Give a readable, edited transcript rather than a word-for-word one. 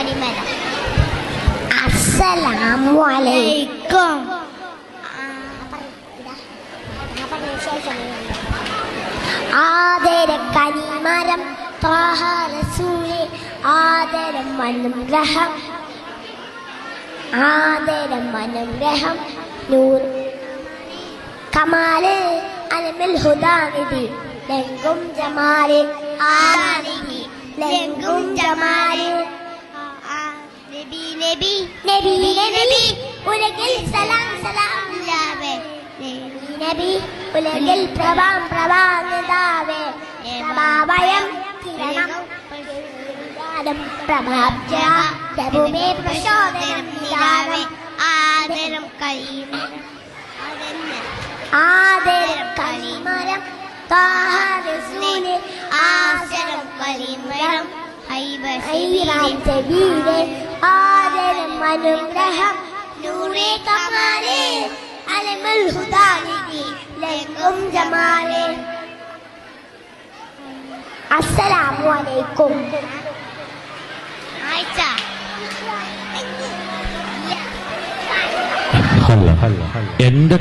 കണിമരം. അസ്സലാമു അലൈക്കും. ആദരം കനിമരം ത്വാഹ റസൂലേ ആദരം അനുഗ്രഹം ആദരം അനുഗ്രഹം നൂർ കമാല് അലമിൽ ഹുദാനിധി ലംഘും ജമാല് ആനിധി ലംഘും ജമാല് നബി നബി നബി നബി ഉലകിൽ സലാം സലാം ലാവേ നബി ഉലകിൽ പ്രഭാം പ്രഭാനിതാവേ പ്രഭാവയം കിരണം പ്രഭാബ്ജ പ്രഭുമേ പ്രചോദനം നിദാനം ആദരം കലിമരം ആദരം കലിമരം ത്വാഹ റസൂലേ ആദരം കലിമരം ഹൈറാം സബീലേ ആദരം അനുഗ്രഹം നൂറേ കമാലേ അലമുൽ ഹുദാനിധി ലംഘും ജമാലേ. അസ്സലാമു അലൈക്കും. എന്റെ